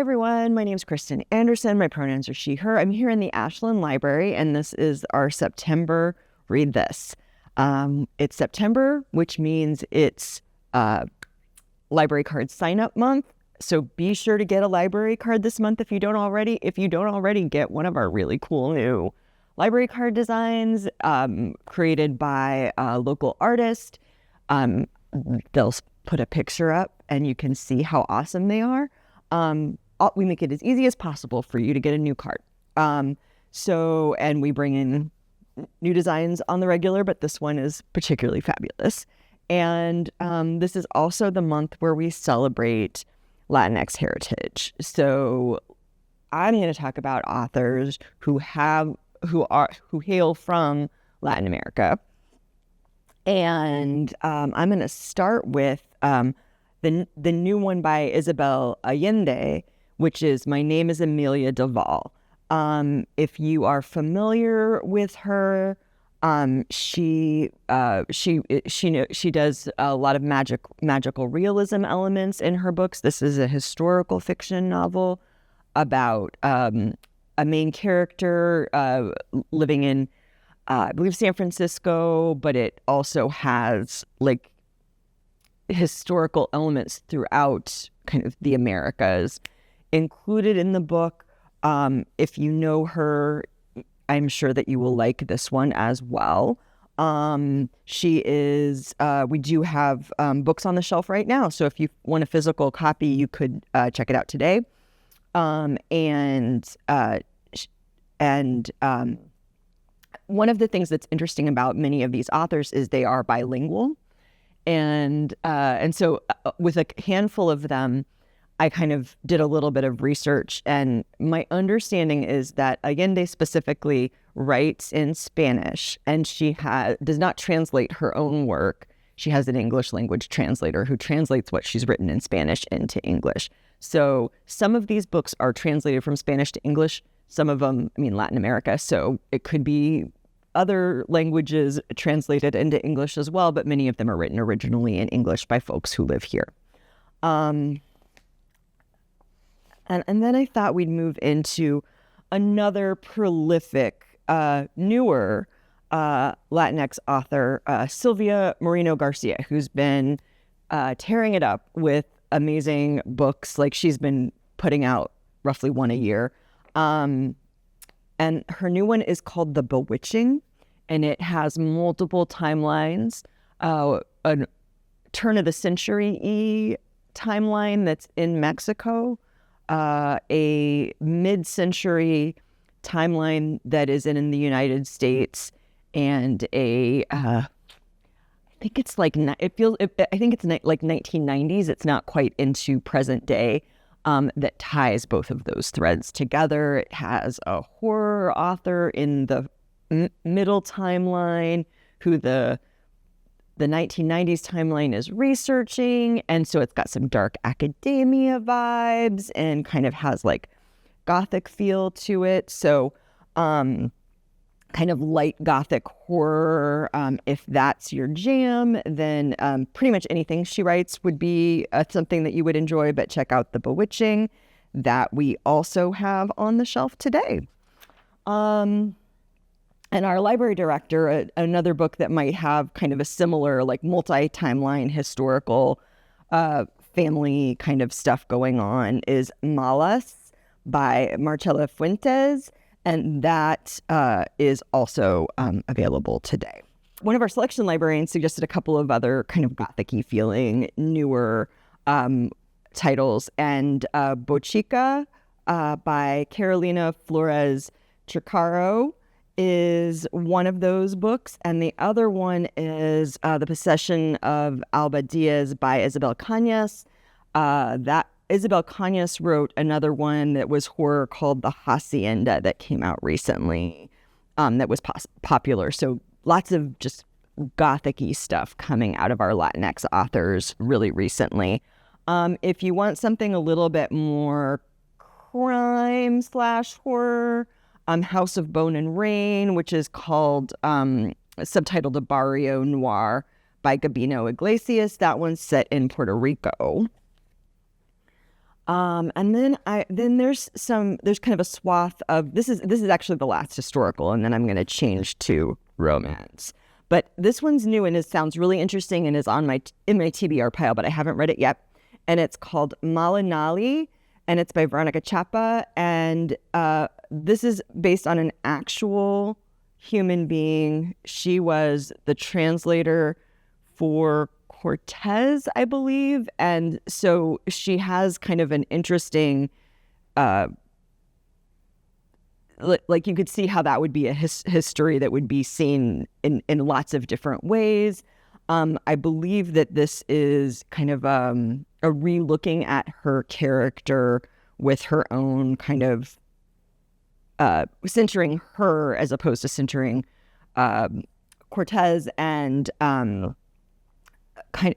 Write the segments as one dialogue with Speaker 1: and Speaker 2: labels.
Speaker 1: everyone. My name is Kristen Anderson. My pronouns are she, her. I'm here in the Ashland Library, and this is our September Read This. It's September, which means it's library card sign-up month. So be sure to get a library card this month if you don't already. If you don't already, get one of our really cool new library card designs created by a local artist. They'll put a picture up and you can see how awesome they are. We make it as easy as possible for you to get a new card. And we bring in new designs on the regular, but this one is particularly fabulous. And this is also the month where we celebrate Latinx heritage. So I'm going to talk about authors who hail from Latin America. And I'm going to start with the new one by Isabel Allende, which is My Name is Amelia Duval. If you are familiar with her, she does a lot of magical realism elements in her books. This is a historical fiction novel about a main character living in I believe San Francisco, but it also has like historical elements throughout kind of the Americas included in the book. If you know her, I'm sure that you will like this one as well. She is, we do have books on the shelf right now. So if you want a physical copy, you could check it out today. One of the things that's interesting about many of these authors is they are bilingual. And so with a handful of them, I kind of did a little bit of research, and my understanding is that Allende specifically writes in Spanish, and she does not translate her own work. She has an English language translator who translates what she's written in Spanish into English. So some of these books are translated from Spanish to English. Some of them, Latin America. So it could be other languages translated into English as well, but many of them are written originally in English by folks who live here. And then I thought we'd move into another prolific, newer Latinx author, Silvia Moreno Garcia, who's been tearing it up with amazing books. Like, she's been putting out roughly one a year. And her new one is called The Bewitching, and it has multiple timelines, a turn of the century timeline that's in Mexico, a mid-century timeline that is in the United States, and I think it's like 1990s. It's not quite into present day. That ties both of those threads together. It has a horror author in the middle timeline who the 1990s timeline is researching, and so it's got some dark academia vibes and kind of has like gothic feel to it. So kind of light gothic horror. If that's your jam, then pretty much anything she writes would be something that you would enjoy, but check out The Bewitching that we also have on the shelf today. And our library director, another book that might have kind of a similar like multi-timeline historical family kind of stuff going on is Malas by Marcela Fuentes. And that is also available today. One of our selection librarians suggested a couple of other kind of gothic-y feeling, newer titles. And Bochica by Carolina Flores Chicaro is one of those books. And the other one is The Possession of Alba Diaz by Isabel Cañas. That Isabel Cañas wrote another one that was horror called The Hacienda that came out recently that was popular. So lots of just gothic-y stuff coming out of our Latinx authors really recently. If you want something a little bit more crime/horror, House of Bone and Rain, which is called subtitled Barrio Noir by Gabino Iglesias. That one's set in Puerto Rico. And then there's kind of a swath of this is actually the last historical, and then I'm going to change to romance. But this one's new and it sounds really interesting and is in my TBR pile, but I haven't read it yet. And it's called Malinali, and it's by Veronica Chapa. And this is based on an actual human being. She was the translator for Cortez, I believe. And so she has kind of an interesting, like you could see how that would be a history that would be seen in lots of different ways. I believe that this is kind of a re-looking at her character with her own kind of centering her as opposed to centering Cortez, and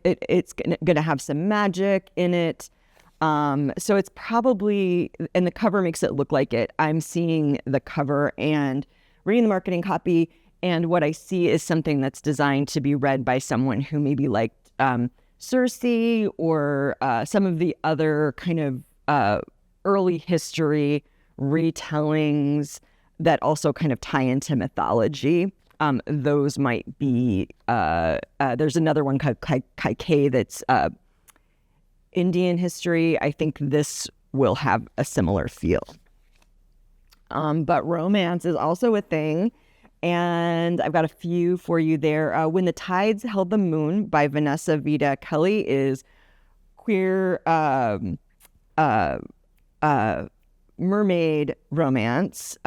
Speaker 1: it's going to have some magic in it. So it's probably, and the cover makes it look like it. I'm seeing the cover and reading the marketing copy, and what I see is something that's designed to be read by someone who maybe liked Circe or some of the other kind of early history retellings that also kind of tie into mythology. Those might be, there's another one called Kaikei that's Indian history. I think this will have a similar feel. But romance is also a thing, and I've got a few for you there. When the Tides Held the Moon by Vanessa Vida Kelly is queer mermaid romance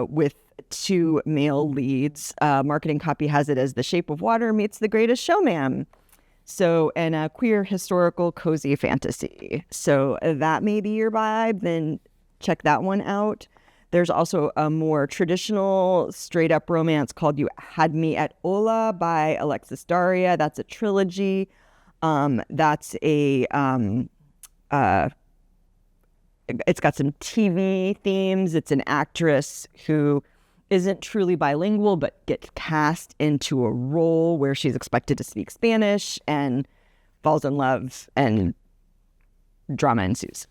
Speaker 1: with two male leads. Marketing copy has it as The Shape of Water meets The Greatest Showman. So, and a queer historical cozy fantasy. So that may be your vibe, then check that one out. There's also a more traditional straight up romance called You Had Me at Ola by Alexis Daria. That's a trilogy. That's a, it's got some TV themes. It's an actress who isn't truly bilingual, but gets cast into a role where she's expected to speak Spanish and falls in love, and drama ensues.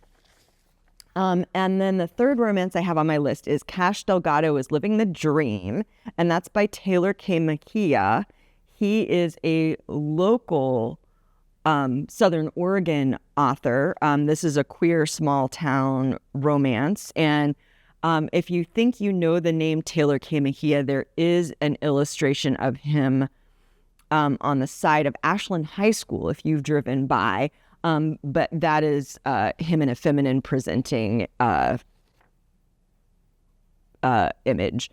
Speaker 1: And then the third romance I have on my list is Cash Delgado is Living the Dream, and that's by Taylor K. Mejia. He is a local Southern Oregon author. This is a queer small town romance, and if you think you know the name Taylor K. Mejia, there is an illustration of him on the side of Ashland High School if you've driven by. But that is him in a feminine presenting image.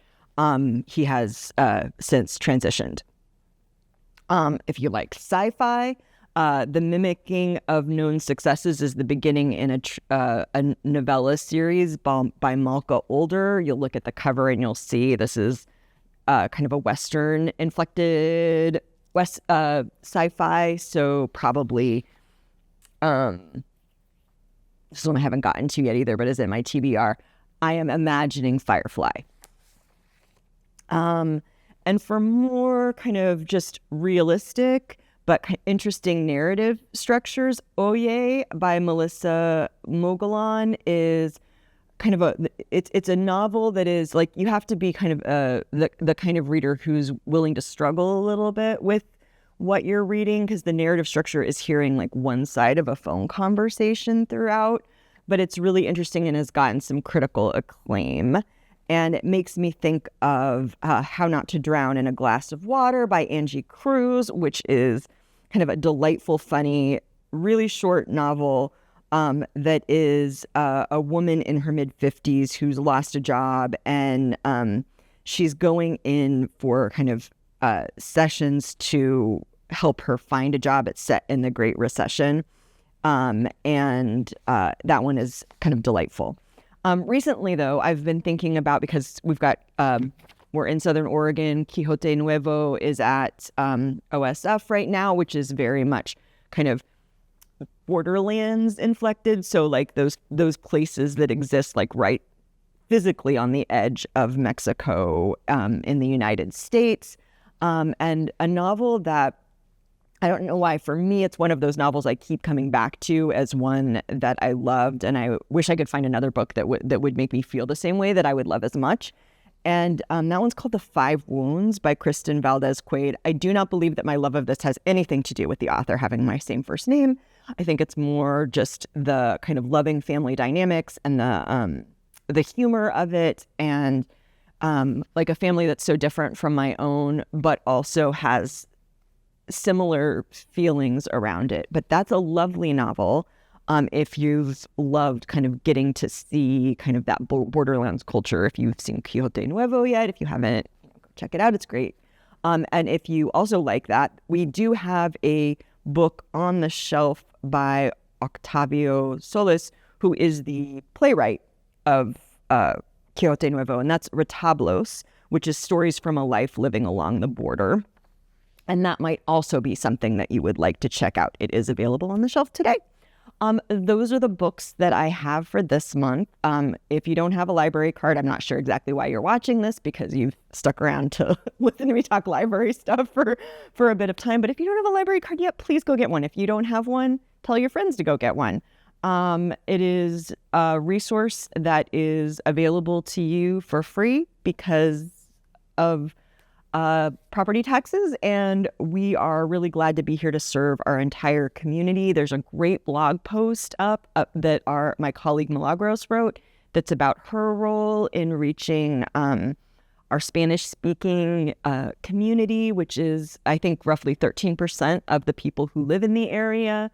Speaker 1: He has since transitioned. If you like sci-fi, The Mimicking of Known Successes is the beginning in a novella series by Malka Older. You'll look at the cover and you'll see this is kind of a Western inflected sci-fi. So probably, this one I haven't gotten to yet either, but is in my TBR. I am imagining Firefly. And for more kind of just realistic but interesting narrative structures, Oye by Melissa Mogollon is kind of it's a novel that is like, you have to be kind of the kind of reader who's willing to struggle a little bit with what you're reading, because the narrative structure is hearing like one side of a phone conversation throughout, but it's really interesting and has gotten some critical acclaim. And it makes me think of How Not to Drown in a Glass of Water by Angie Cruz, which is kind of a delightful, funny, really short novel that is a woman in her mid-50s who's lost a job, and she's going in for kind of sessions to help her find a job. It's set in the Great Recession, and that one is kind of delightful. Recently, though, I've been thinking about, because we've got, we're in Southern Oregon, Quixote Nuevo is at OSF right now, which is very much kind of borderlands inflected. So like those places that exist like right physically on the edge of Mexico in the United States. And a novel that I don't know why. For me, it's one of those novels I keep coming back to as one that I loved, and I wish I could find another book that would make me feel the same way, that I would love as much. And that one's called The Five Wounds by Kristen Valdez Quaid. I do not believe that my love of this has anything to do with the author having my same first name. I think it's more just the kind of loving family dynamics and the humor of it, and like a family that's so different from my own, but also has similar feelings around it. But that's a lovely novel. If you've loved kind of getting to see kind of that borderlands culture, if you've seen Quixote Nuevo yet, if you haven't, go check it out. It's great. And if you also like that, we do have a book on the shelf by Octavio Solis, who is the playwright of Quixote Nuevo, and that's Retablos, which is stories from a life living along the border. And that might also be something that you would like to check out. It is available on the shelf today. Those are the books that I have for this month. If you don't have a library card, I'm not sure exactly why you're watching this, because you've stuck around to listen to me talk library stuff for a bit of time. But if you don't have a library card yet, please go get one. If you don't have one, tell your friends to go get one. It is a resource that is available to you for free because of property taxes, and we are really glad to be here to serve our entire community. There's a great blog post up that my colleague Milagros wrote that's about her role in reaching our Spanish-speaking community, which is, I think, roughly 13% of the people who live in the area.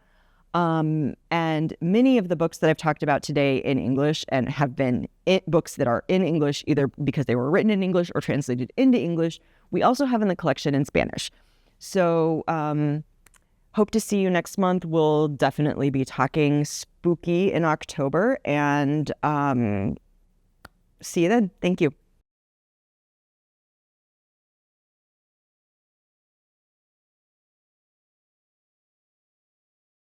Speaker 1: And many of the books that I've talked about today in English and have been books that are in English, either because they were written in English or translated into English, we also have in the collection in Spanish. So hope to see you next month. We'll definitely be talking spooky in October, and see you then. Thank you.